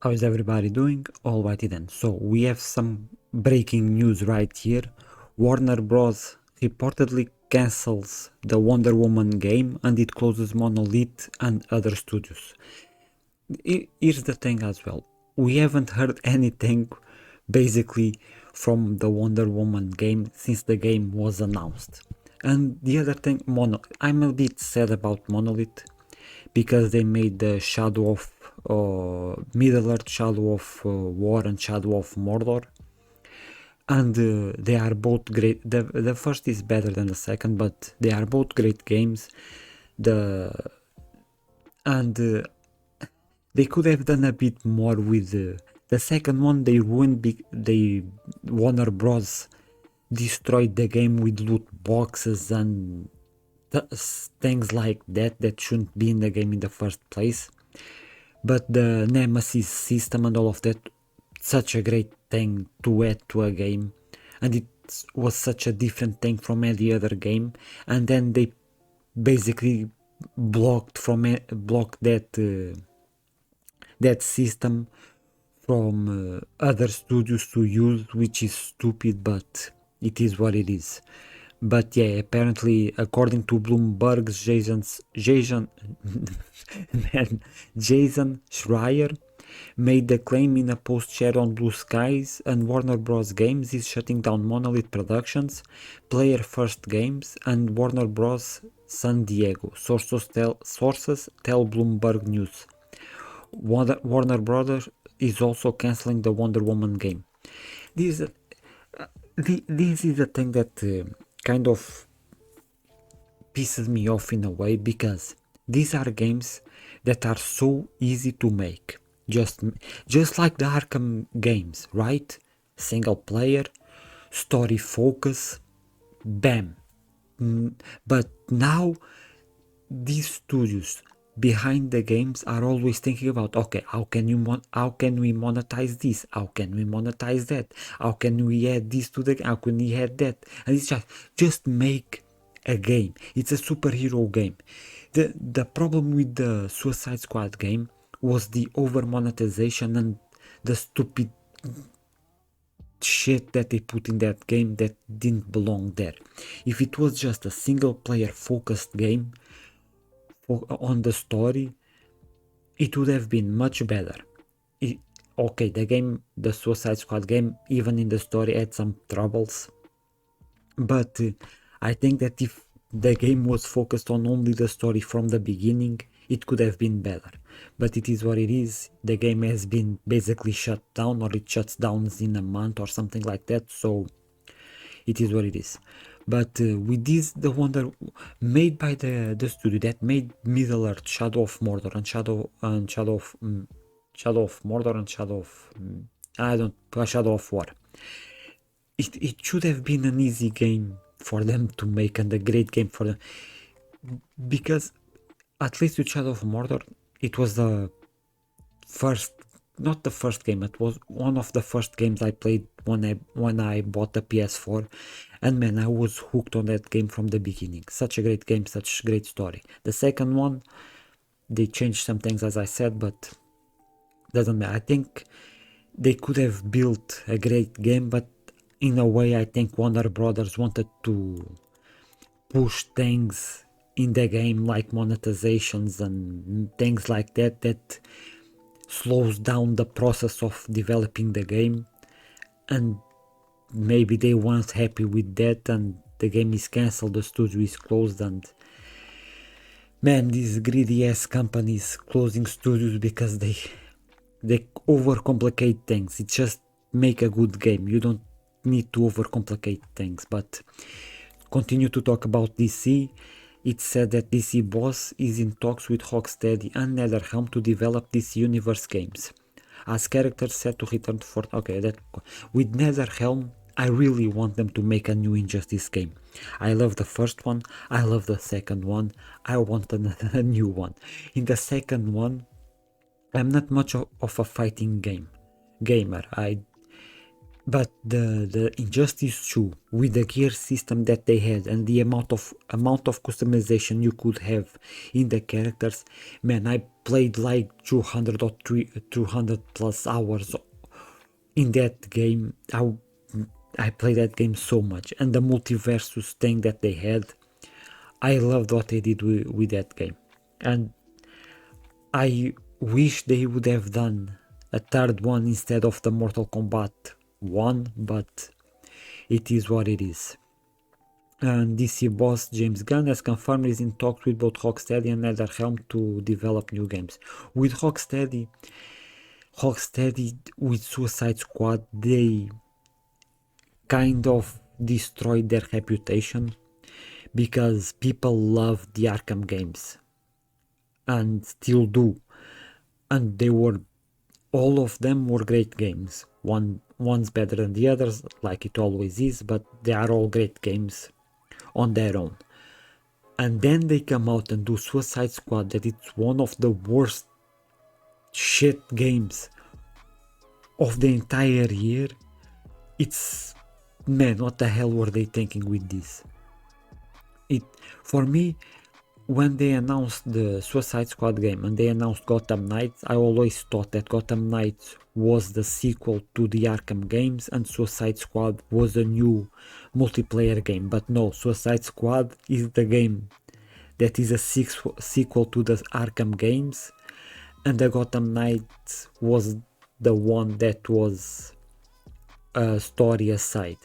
How is everybody doing? Alrighty then. So we have some breaking news right here. Warner Bros. Reportedly cancels the Wonder Woman game and it closes Monolith and other studios. Here's the thing as well. We haven't heard anything basically from the Wonder Woman game since the game was announced. And the other thing, I'm a bit sad about Monolith because they made the Shadow of Middle-earth, Shadow of War and Shadow of Mordor, and they are both great. The first is better than the second, but they are both great games. And they could have done a bit more with the second one. They ruined. They Warner Bros. Destroyed the game with loot boxes and things like that shouldn't be in the game in the first place. But the Nemesis system and all of that, such a great thing to add to a game, and it was such a different thing from any other game, and then they basically blocked that system from other studios to use, which is stupid, but it is what it is. But yeah, apparently, according to Bloomberg's Jason Schreier made the claim in a post shared on Blue Skies, and Warner Bros. Games is shutting down Monolith Productions, Player First Games, and Warner Bros. San Diego. Sources tell Bloomberg News. Warner Brothers is also cancelling the Wonder Woman game. This is the thing that kind of pisses me off in a way, because these are games that are so easy to make, just like the Arkham games, right? Single player, story focus, bam. But now these studios behind the games are always thinking about, okay, how can we monetize this, how can we monetize that, how can we add this to the, how can we add that, and it's just make a game. It's a superhero game. The problem with the Suicide Squad game was the over monetization and the stupid shit that they put in that game that didn't belong there. If it was just a single player focused game on the story, it would have been much better. Okay, the Suicide Squad game, even in the story, had some troubles, but I think that if the game was focused on only the story from the beginning, it could have been better. But it is what it is. The game has been basically shut down, or it shuts down in a month or something like that, so it is what it is. But with this, the Wonder made by the studio that made Middle-earth, Shadow of Mordor, and Shadow of Mordor and Shadow of War. It should have been an easy game for them to make, and a great game for them, because at least with Shadow of Mordor, it was the first, not the first game, it was one of the first games I played when I bought the PS4, and man, I was hooked on that game from the beginning. Such a great game, such great story. The second one, they changed some things, as I said, but doesn't matter. I think they could have built a great game, but in a way, I think Warner Brothers wanted to push things in the game, like monetizations and things like that slows down the process of developing the game, and maybe they weren't happy with that, and the game is cancelled, the studio is closed, and man, these greedy ass companies closing studios because they overcomplicate things. It just make a good game. You don't need to overcomplicate things. But continue to talk about DC. It said that DC boss is in talks with Rocksteady and NetherRealm to develop DC Universe games, as characters set to return to Fortnite. Okay, that with NetherRealm, I really want them to make a new Injustice game. I love the first one, I love the second one, I want a new one. In the second one, I'm not much of a fighting gamer. But the Injustice 2, with the gear system that they had and the amount of customization you could have in the characters, man, played like 200 or 200 plus hours in that game. I played that game so much, and the multiversus thing that they had, I loved what they did with that game, and I wish they would have done a third one instead of the Mortal Kombat 1, but it is what it is. And DC boss James Gunn has confirmed he's in talks with both Rocksteady and NetherRealm to develop new games. With Rocksteady with Suicide Squad, they kind of destroyed their reputation because people love the Arkham games and still do, and they were, all of them were great games. One's better than the others, like it always is, but they are all great games on their own. And then they come out and do Suicide Squad, that it's one of the worst shit games of the entire year. It's, man, what the hell were they thinking with this? For me, when they announced the Suicide Squad game and they announced Gotham Knights, I always thought that Gotham Knights was the sequel to the Arkham games and Suicide Squad was a new multiplayer game. But no, Suicide Squad is the game that is a sequel to the Arkham games, and the Gotham Knights was the one that was a story aside.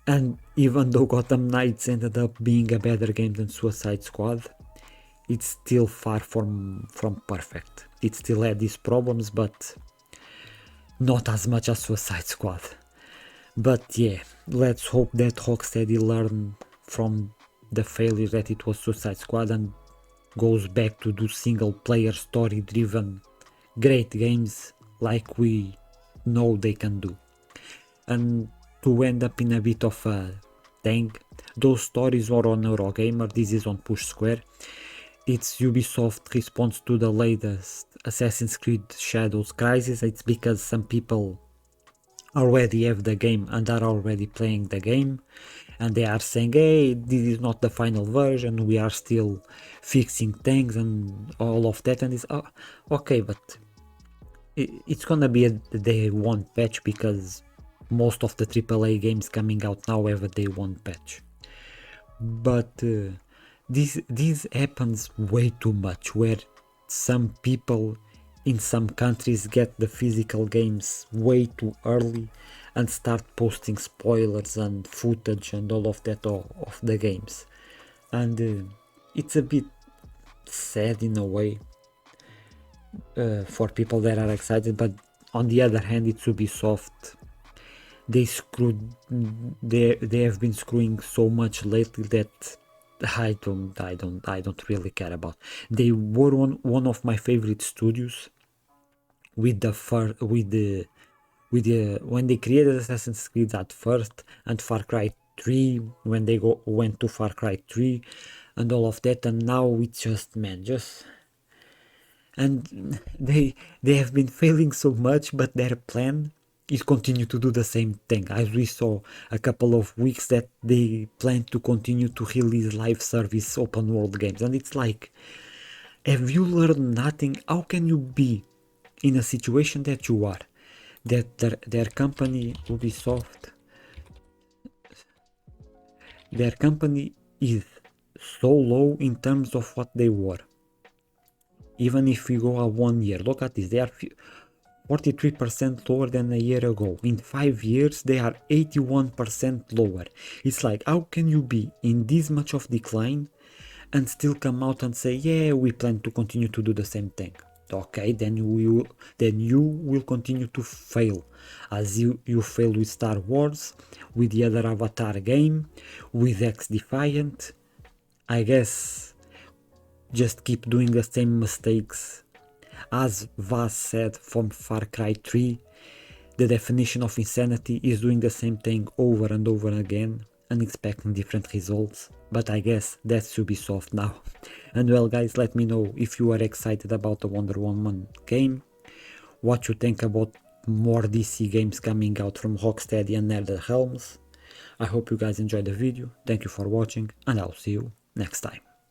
And even though Gotham Knights ended up being a better game than Suicide Squad, it's still far from perfect. It still had these problems, but not as much as Suicide Squad. But yeah, let's hope that Rocksteady learned from the failure that it was Suicide Squad and goes back to do single player story driven great games like we know they can do. And to end up in a bit of a thing, those stories were on Eurogamer, this is on Push Square. It's Ubisoft response to the latest Assassin's Creed Shadows Crisis. It's because some people already have the game and are already playing the game, and they are saying, hey, this is not the final version, we are still fixing things and all of that, and it's okay, but it's gonna be a day one patch because most of the AAA games coming out now have a day one patch. But this happens way too much, where some people in some countries get the physical games way too early and start posting spoilers and footage and all of that of the games, and it's a bit sad in a way for people that are excited. But on the other hand, it's Ubisoft. They have been screwing so much lately that I don't really care about. They were one of my favorite studios with when they created Assassin's Creed at first, and Far Cry 3 when they went to Far Cry 3 and all of that, and now it's just and they have been failing so much, but their plan is continue to do the same thing, as we saw a couple of weeks that they plan to continue to release live service open world games, and it's like, have you learned nothing? How can you be in a situation that you are, that their company Ubisoft, their company is so low in terms of what they were? Even if we go 1 year, look at this, they are 43% lower than a year ago. In 5 years, they are 81% lower. It's like, how can you be in this much of decline and still come out and say, yeah, we plan to continue to do the same thing? Okay, then you will continue to fail, as you failed with Star Wars, with the other Avatar game, with X-Defiant. I guess just keep doing the same mistakes. As Vaz said from Far Cry 3, the definition of insanity is doing the same thing over and over again and expecting different results. But I guess that's Ubisoft now. And well guys, let me know if you are excited about the Wonder Woman game, what you think about more DC games coming out from Rocksteady and NetherRealm. I hope you guys enjoyed the video, thank you for watching, and I'll see you next time.